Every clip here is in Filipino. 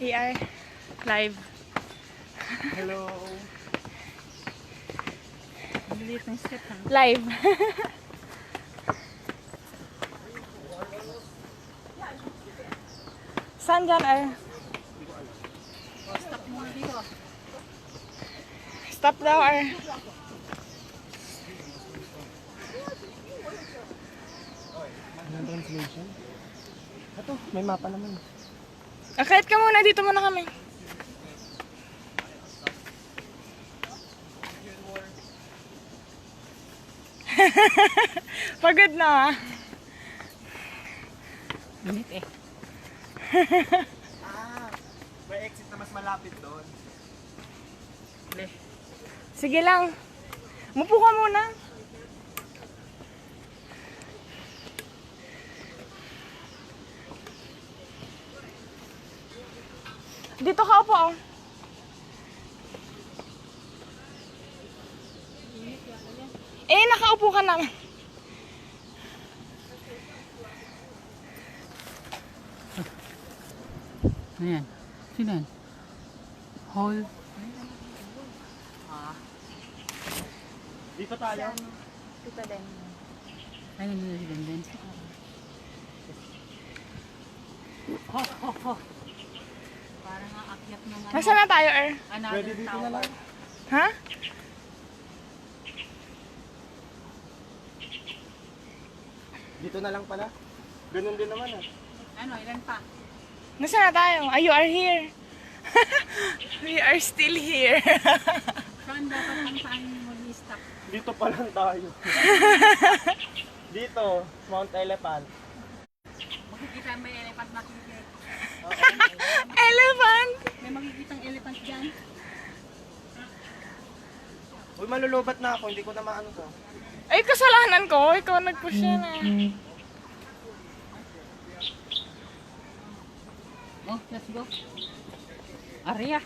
ER live. Hello. Maliit ng step ha. Live. Saan dyan, Ar? Stop muna dito. Stop daw, Ar. Anong translation? Ito, may mapa naman. Kahit ka muna, dito muna kami. Pagod na, ha? Init eh. May exit na mas malapit doon. Sige lang. Mupo ka muna. Dito ka upo, oh. Nakaupo ka naman. Ayan. Sino yan? Hall. Dito tayo. Dito din. Ay, nandun si Denden. Ho, ho, ho. Parang aakyat ng ano. Nasaan na tayo, Er? Pwede dito na lang. Ha? Dito na lang pala. Ganun din naman ah. Ano, ilan pa? Nasaan na tayo? Ah, you are here. We are still here. Saan dapat ang saan mag-stop? Dito pa lang tayo. Dito, Mount Elephant. Makikita may elephant makikita. Elephant! May makikitang elephant dyan. Uy, malulubat na ako. Hindi ko na maano to. Ay, kasalanan ko. Ikaw nag-push yan, eh. Oh, let's go. Aria.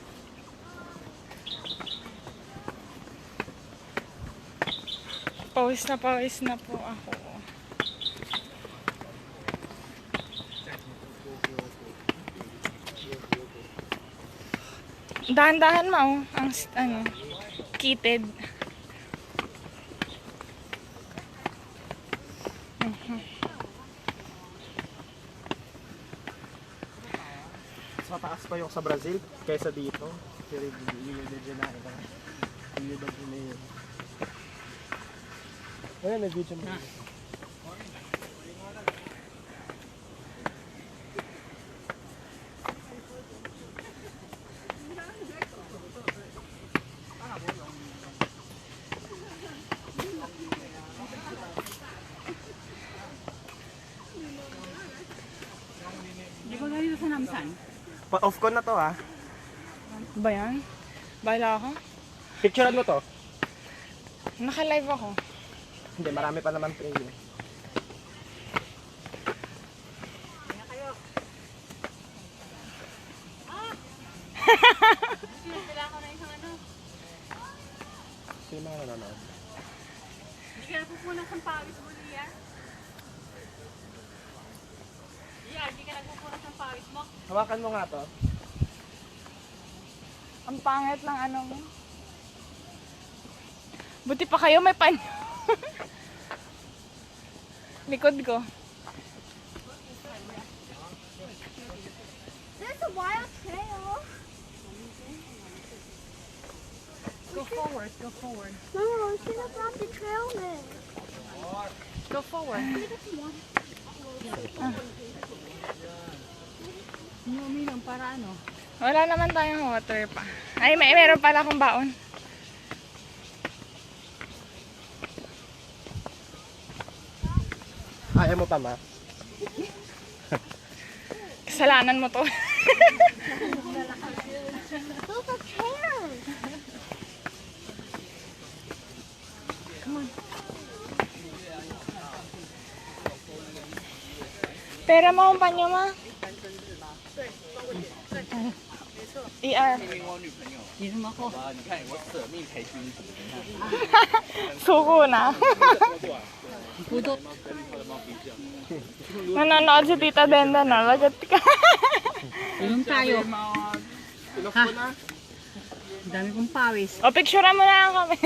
Pawis na po ako. Dahan-dahan mo, ang kitted. Mas mataas pa yung sa Brazil kaysa dito. Pero Rio de Janeiro. Rio de Janeiro. Ayan, may video mo. Hindi ko dito sa Namsan. Pa-off ko na to ha. Ba yan? Bahala ako. Picturean mo to. Naka-live ako. Hindi, marami pa naman pray. Sino na nanonood? Hindi ka nagpupunas ng pawis mo, Lia. Lia, hindi ka nagpupunas ng pawis mo. Hawakan mo nga to. Ang pangit ng ano mo. Buti pa kayo may panyo. Likod ko. There's a wild trail. Go forward, go forward. No, should have brought the trail then. Go forward. Uminom para ano? Wala naman tayong water pa. Ay, meron pala akong baon. Ayaw mo pa ma? Kasalanan mo to. Those are chairs. Pera mo ang panyo, ma. ER. Inom ako. Suko na. Pudot. Nanonood si Tita Denda, no? Lagot ka. Inom tayo. Enough Ha? ko na. Ang dami kong pawis. O, picturean mo na lang kami.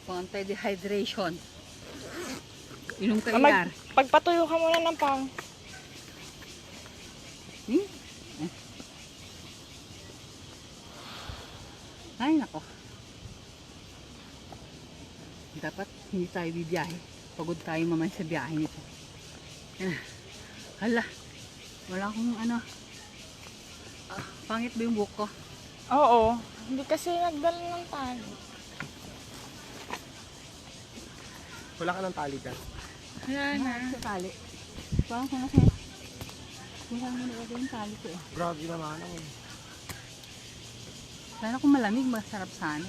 Anti-dehydration. Inom ka Mag- ilar. Pagpatuyo ka muna ng pang. Hmm? Ay, nako. Dapat hindi tayo bibiyahe. Pagod tayo mamay sa biyahe nito. Yan. Hala. Wala akong ano. Pangit ba yung buhok ko? Oo. Hindi kasi nagdala ng tali. Wala ka ng tali dyan. Wala na. Sa tali. Parang kung nasa... Wala mo na yung tali ko eh. Grabe naman ako. Sana kung malamig, masarap sana.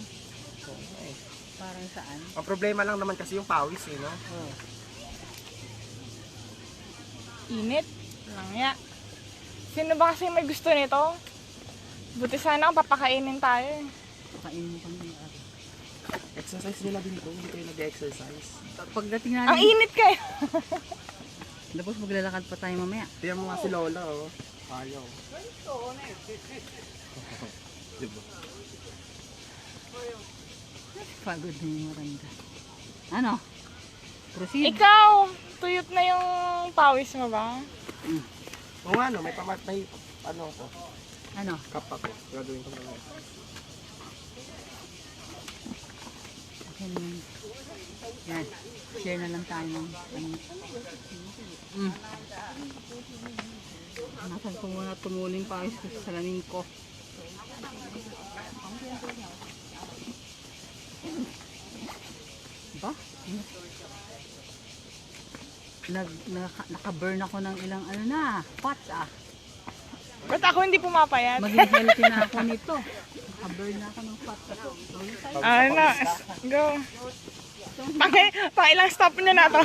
Okay. Parang saan? Ang problema lang naman kasi yung pawis eh, no? Oh. Init. Langya. Sino ba kasi may gusto nito? Buti sana kung papakainin tayo. eh. Pakainin mo kami. Exercise nila din to, hindi kayo nag-exercise. Pagdating Ang namin, init kayo. tapos maglalakad pa tayo mamaya. Tiyan mo nga si Lola, oh. Ayaw. Diba? Pagod na yung maranda. Ano? Proceed. Ikaw, tuyot na yung pawis mo ba? O nga, no, may ano ko, Ano? cup ako. Gagawin ko naman. Okay naman. Yan. Share na lang tayo ng ano. Nasan ko muna tumuling pawis ko sa salamin ko. Ba? Naka-burn ako ng ilang ano na, pots ah. Ba't ako hindi pumapayat? Maging healthy na ako nito. Naka-burn na ako ng pots. Ano? Go. Pang ilang stop niya na to.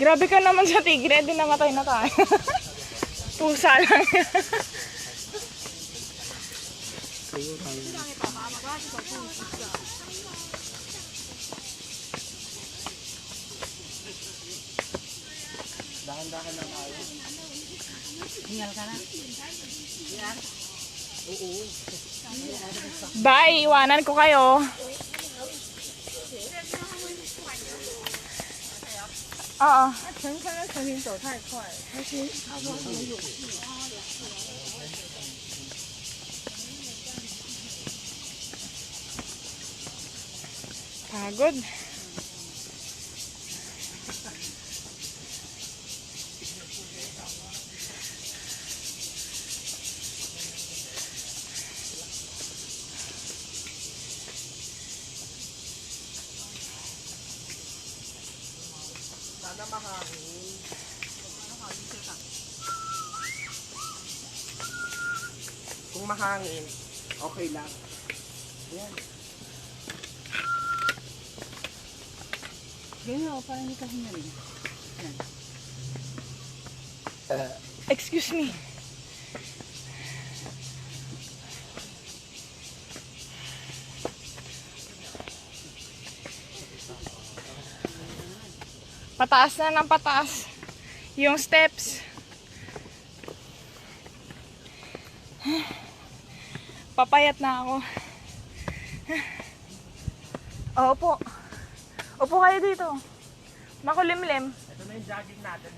Grabe ka naman sa tigre, di namatay na tayo. Pusa lang. Dahan-dahan lang tayo. Hingal ka na. Bye, iwanan ko kayo. Oo. Pagod. Sana mahangin. Kung mahangin, okay lang. Yan. Ganyan ako, parang hindi ka hingalin. Yan. Excuse me. Pataas na ng pataas. Yung steps. Papayat na ako. Opo. Upo kayo dito. Makulimlim. Ito na yung jogging natin.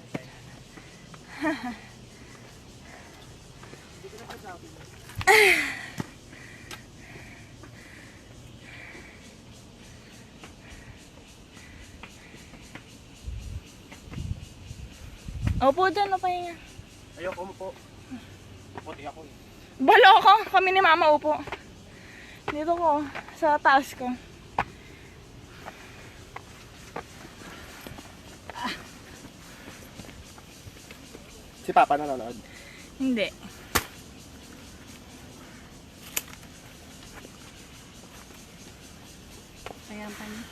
Opo dyan, pahinga. Ayoko mo po. Puti ako eh. Balo ako, kami ni Mama upo. Dito ko, sa taas ko. Si Papa nanonood. Hindi. Ayan pa niya.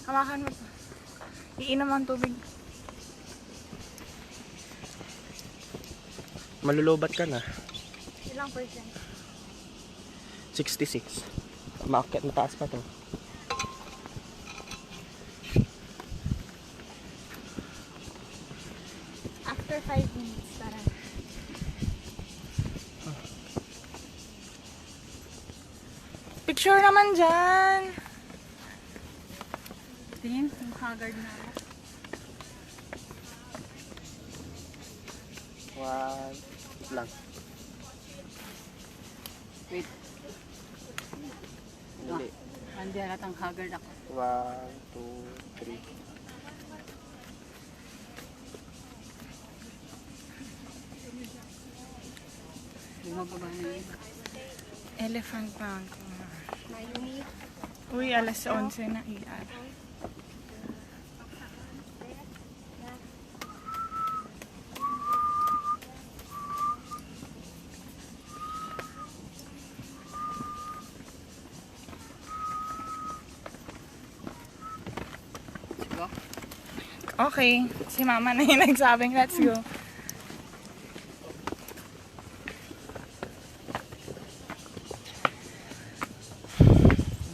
Hawakan mo. Iinom ang tubig. Malulubat ka na. Ilang percent? 66. Maakyat, mataas pa to. After 5 minutes, tara. Picture naman dyan! Tingin, yung haggard na ako. 1 lang. Wait, Hindi. hindi halatang haggard ako. 1, 2, 3. Bumababa na yun. Elephant Mountain. Uy, alas 11 na ER. Sige. Okay, si Mama na yung nagsabing let's go.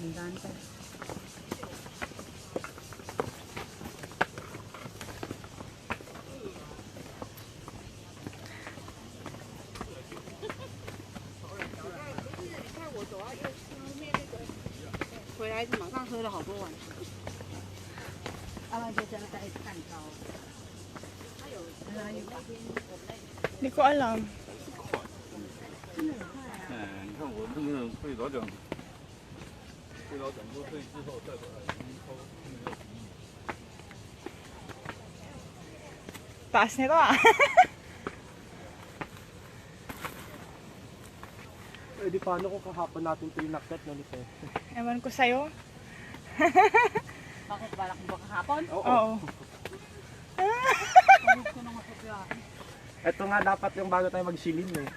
Tandaan ka. Hindi ko alam. 你看我那个会老讲，会老讲过对之后再把它抽那个。 Taas nito ah. Eh di paano kung kahapon natin ito yung nakyat na nito? Ewan ko sa'yo. Bakit balak mo ba kahapon? Oo. Pagod ko nang masubiyahin. Ito nga dapat yung bago tayo magsilin eh.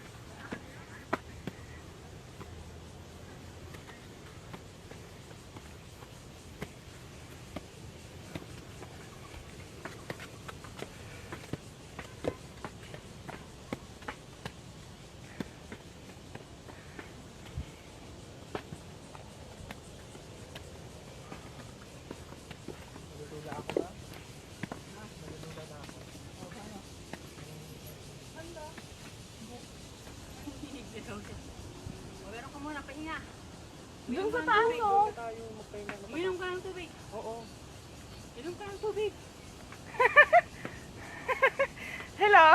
Meron ka muna, pahinga. Doon sa taas oh. Uminom ka ng tubig. Oo. Inom ka ng tubig. Hello.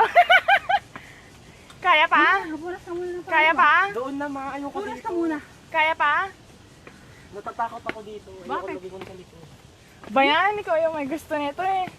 Kaya pa? Buras ka muna ng Kaya pa? Doon na ma, ayoko Buras dito. ka muna. Kaya pa? Natatakot ako dito. Ayoko Bakit? lagi kong talikod. Bayan, ikaw yung may gusto nito eh.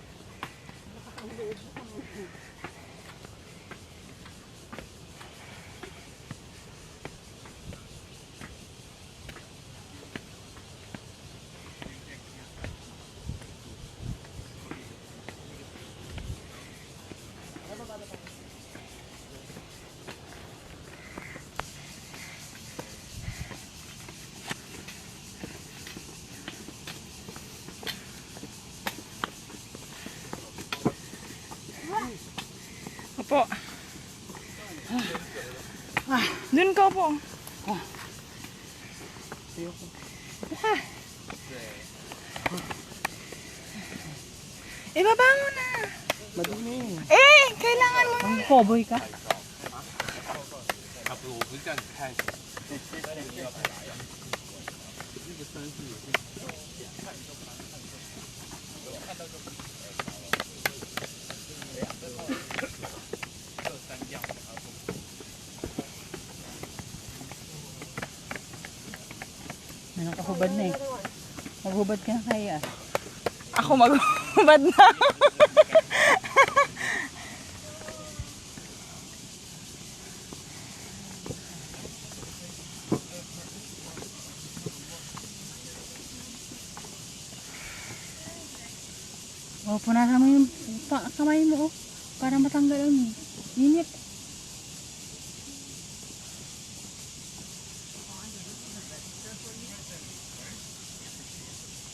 Opo. Doon ka po. Ayoko. Ibaba mo na. Madumi. Eh, kailangan mo. Ang cowboy ka? 个山是有些 May nakahubad na eh. Maghubad ka na kaya. Ako maghubad na. O, punasan mo yung kamay mo, para matanggal ang init.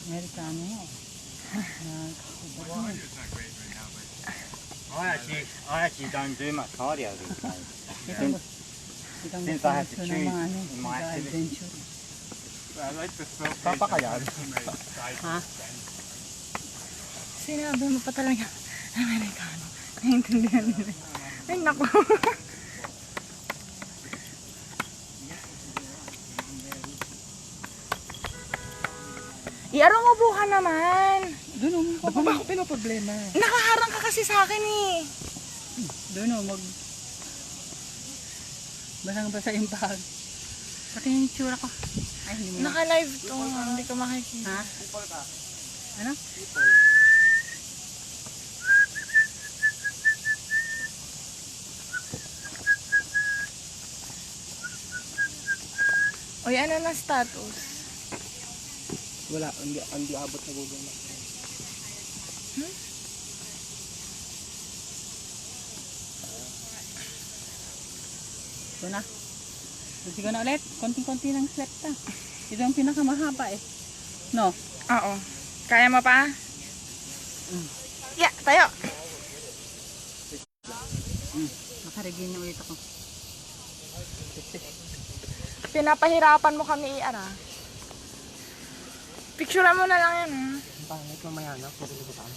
Amerikano mo. Nakakubad mo. 我係時間短嘛，坐掉啲。 Itang Since I have to gusto ng choose mga in my activity. adventure. I like the slow pace. Papa kaya? Ha? Sinabi mo pa talaga, Amerikano. Naiintindihan nila. Ay, naku. Iarong ubo ka naman. Doon o, Ba't mo ba ako pinoproblema? Nakaharang ka kasi sa akin eh. doon o, basang-basa yung bag. Pati yung tsura ko. Ay, hindi mo. Naka-live to. Hindi ko makikita. Ha? Ano? Uy, ano na status? Wala, hindi abot sa Google Maps. Ito na. Sige na ulit. Konting-konti ng sleep ta. Ito ang pinakamahaba eh. No? Oo. Kaya mo pa? Yeah, tayo. Nakaregin niya ulit ako. Pinapahirapan mo kami iara. Picturean mo na lang yan. Pangit mamaya na, pwede ko tayo.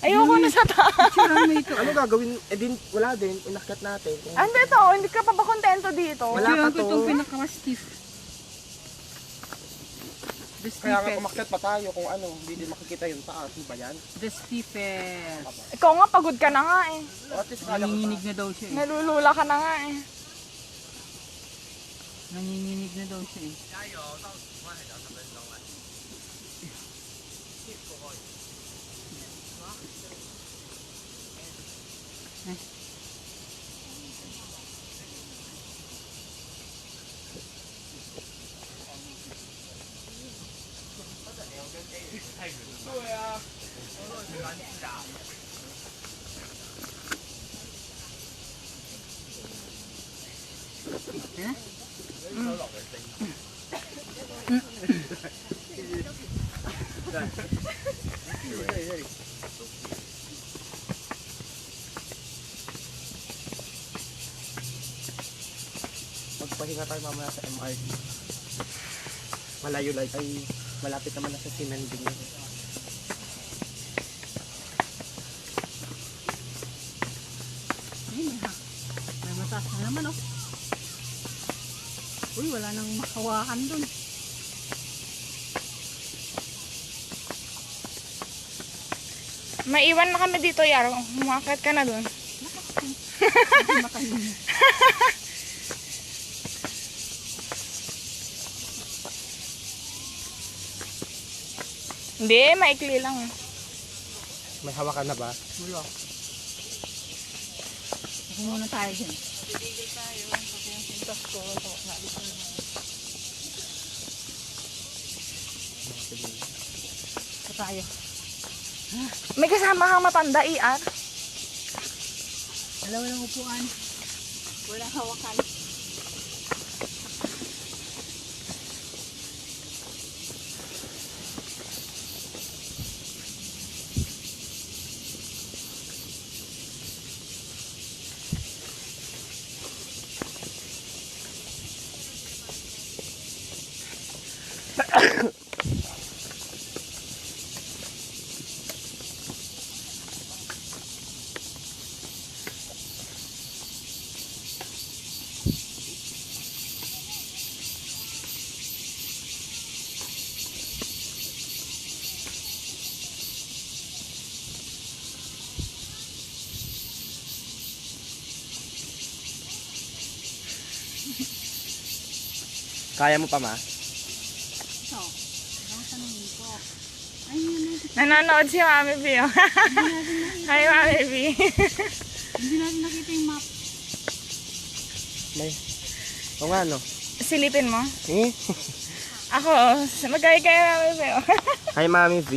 Ayoko na sa taas. Tsura mo ito. Ano gagawin? Eh din, wala din, inakyat natin. Ano ito? Hindi ka pa ba kontento dito? Wala Tsura pa ko to. itong pinakama-stiff. The Kaya nga stiffest. umakyat pa tayo kung ano, hindi din makikita yung taas. Ano ba yan? The stiffest. Ikaw nga, pagod ka na nga eh. O at least kala ko Nanginginig na daw siya eh. Nalulula ka na nga eh. Nanginginig na daw siya eh. magpahinga tayo mamaya sa MRT. Malayo lang, ay malapit naman na sa Sinanding. Ay, may mataas na naman oh. Uy, wala nang makawakan dun. Maiwan na kami dito, Yaro. Umakit ka na dun. Hindi makahingi. Hindi, maikli lang. May hawakan na ba? Wala. Ako muna tayo dyan. Ito tayo. May kasama kang matanda, ER. Wala walang upuan. Walang hawakan. Kaya mo pa, ma? So, ang tanongin ko. Ay, yun. Nanonood si Mami B. Oh. Hi, Mami B. Hindi natin nakita yung map. May. O nga, no? Silipin mo. Eh? Ako, magkaya-kaya Mami B. Oh. Hi, Mami V.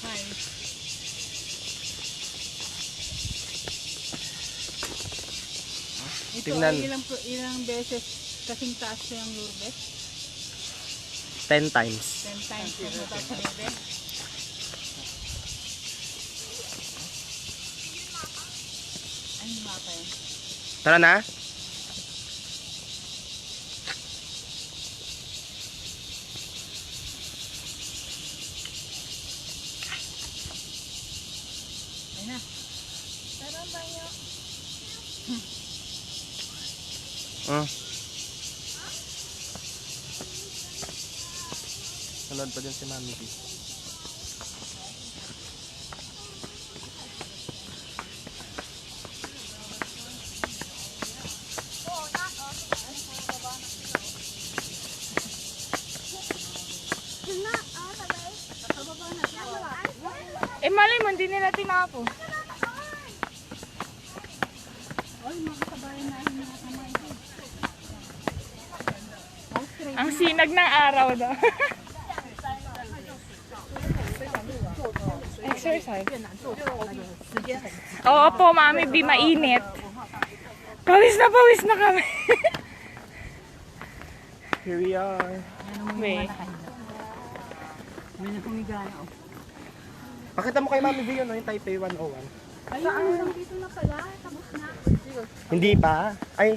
Hi. Ito Tingnan. ay ilang beses kasing taas ko yung Lourdes. 10 times. 10 times yung mataas sa Lourdes. Ay, mapa yun. Tara na. Ay na. Sunod pa din si Mami V. Eh, malay mo, hindi nila tinapo. Ay, mga kabayan na yung mga kamay ko. Ang sinag ng araw daw. Exercise. Oo po, Mami B, mainit. Pawis na kami. Here we are. Wait. May nakumiga na. Oh. Pakita mo kay Mami V yun, no? Yung Taipei 101. Ayun, dito na pala. Tapos na. Hindi pa. Ay,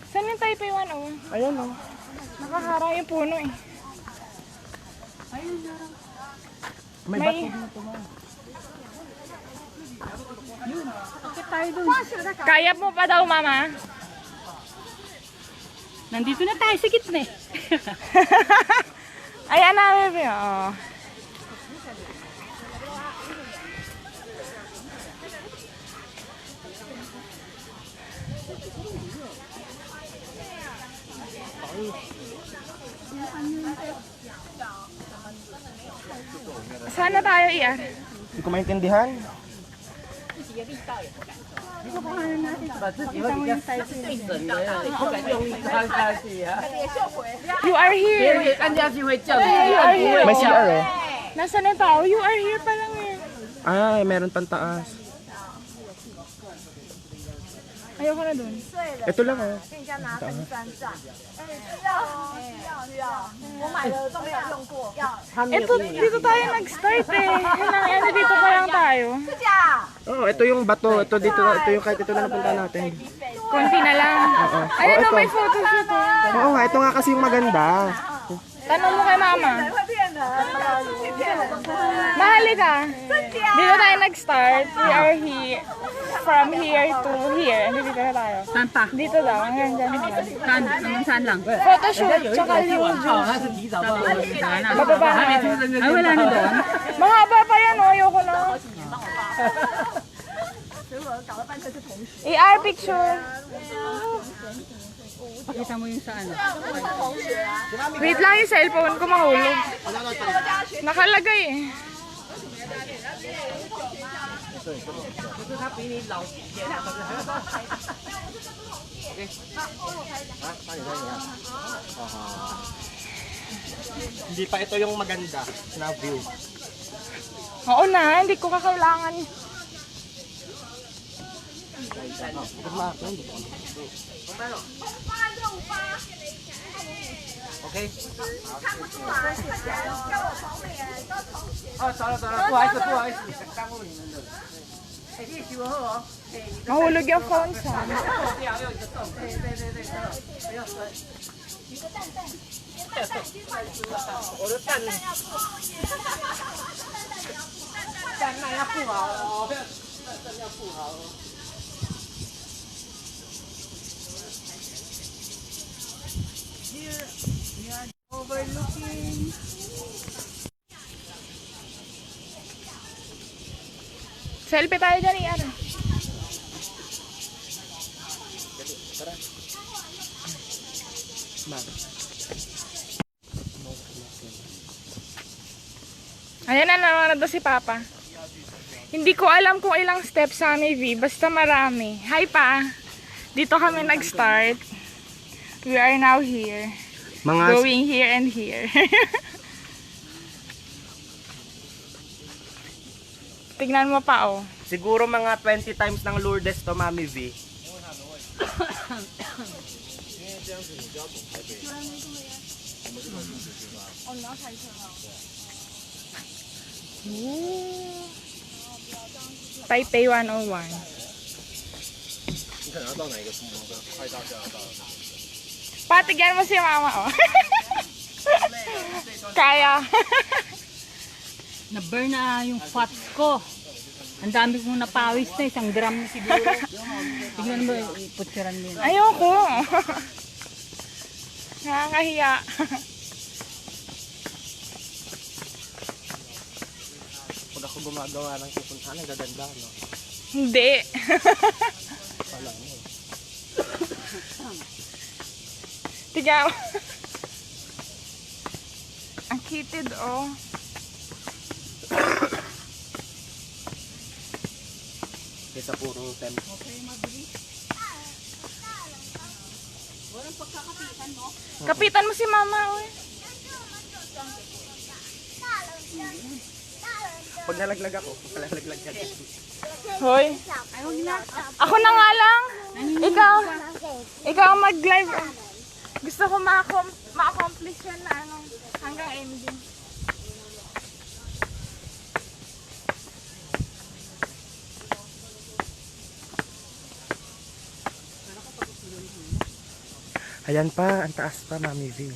Saan yung Taipei 101? ayun, no? Nakaharang yung puno eh. Ayun, narang. May May- bato dito, ma. Bakit tayo dun? Kaya mo pa daw, Mama? Nandito na tayo sa gitna eh. Ayan na, baby. Oo. Sana tayo iyan. Hindi ko maintindihan. You are here. You are here. May CR eh. Nasaan yung tao? You are here pa lang eh. Ay, meron pang taas. Ayoko na dun. Ito lang, oh. Ito, dito tayo nag-start eh. Ano, dito pa lang tayo. Oh, ito yung bato. Ito dito, ito yung kahit ito na napunta natin. Konti na lang. Ayun ito. na, may photoshoot eh. Oo nga, ito nga kasi yung maganda. Tanong mo kay Mama. Mahali ka. Dito tayo nag-start. We are here. From here to here. Dito na tayo. Saan pa? Dito daw. Hanggang dyan. Saan? Hanggang saan lang? Photoshoot. Tsaka yung bababa na. Ay, wala na doon. Mahaba pa yan. Oh. Ayoko na. AR picture. Pakita mo yung sa ano. Wait lang yung cellphone ko mahulog. Nakalagay eh. Hindi pa ito yung maganda na view. Oo na, hindi ko kakailangan. Okay? Mahulog yung phone sa. Overlooking. Selfie tayo dyan, Ian. Ayan na, nanonood na si Papa. Hindi ko alam kung ilang steps sa V, basta marami. Hi pa! Dito kami nag-start. We are now here. Going here and here. Tignan mo pa, oh. Siguro mga 20 times ng Lourdes to, Mami V. Ooh. Taipei 101. Patigyan mo si Mama, oh. Kaya. Na-burn na yung fat ko. Ang dami kong napawis na, 1 gram na siguro. Tignan mo, iputsuran mo yun. Ayoko. Nakakahiya. Pag ako gumagawa ng pupuntahan, ang gaganda, no? Hindi. Pala mo. Tiga. Ang kitid, oh. Kaysa puro tempo. Kapitan mo si Mama, oh. Pag nalaglag ako, palalaglag ka. Hoy. Ako na nga lang. Ikaw ang mag-live. Gusto ko ma-accomplish yan na ano, hanggang ending. Ayan pa, ang taas pa, Mami V.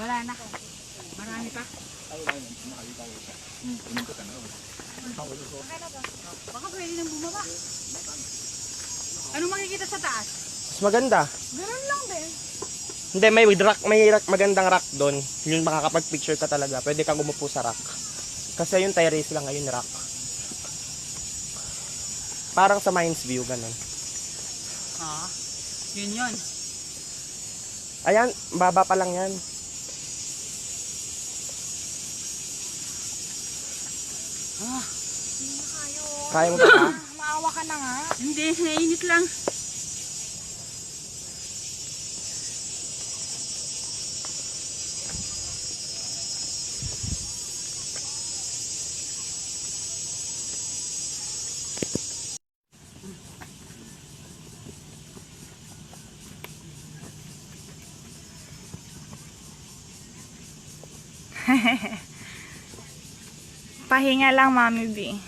Wala na. Marami pa. Baka pwede nang bumaba. Ano makikita sa taas? Mas maganda. Ganun lang din. Hindi, may rock, magandang rock doon. Yung makakapag-picture ka talaga. Pwede kang umupo sa rock. Kasi yung terrace lang ngayon, rock. Parang sa Mines View, ganun. Yun. Ayan, baba pa lang yan. Kaya mo ba? Maawa ka na nga. Hindi, nainit lang. Pahinga lang, Mami B.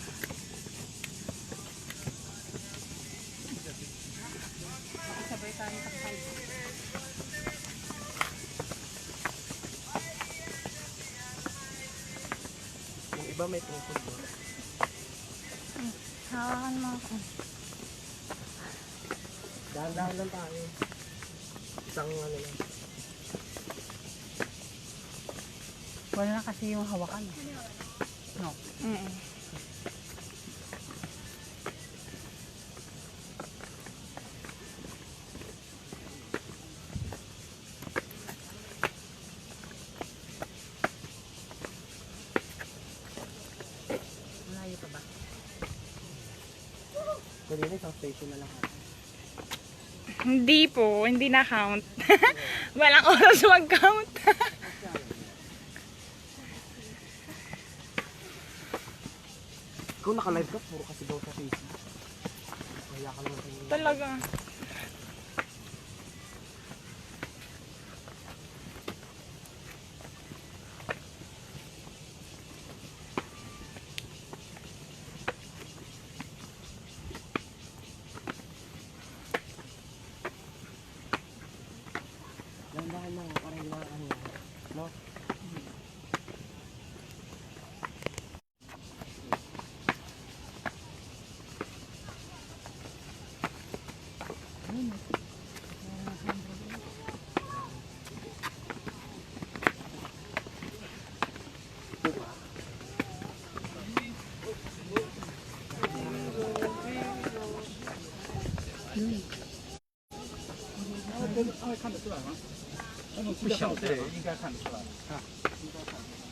Yung iba may tungkol doon. Hawakan mo ako. Dahan-dahan lang tayo. Isang ano lang. Wala na kasi yung hawakan. No. Malayo pa ba? Pwede na isang station na lang. Hindi po, hindi na count. Walang oras mag-count. Ikaw naka-live ka, puro kasi daw sa Facebook. Kaya ka naman kayo. Talaga. Dahan-dahan lang, parang na ano. No? 会看得出来吗？那种不晓得，应该看得出来。啊，应该看得出来。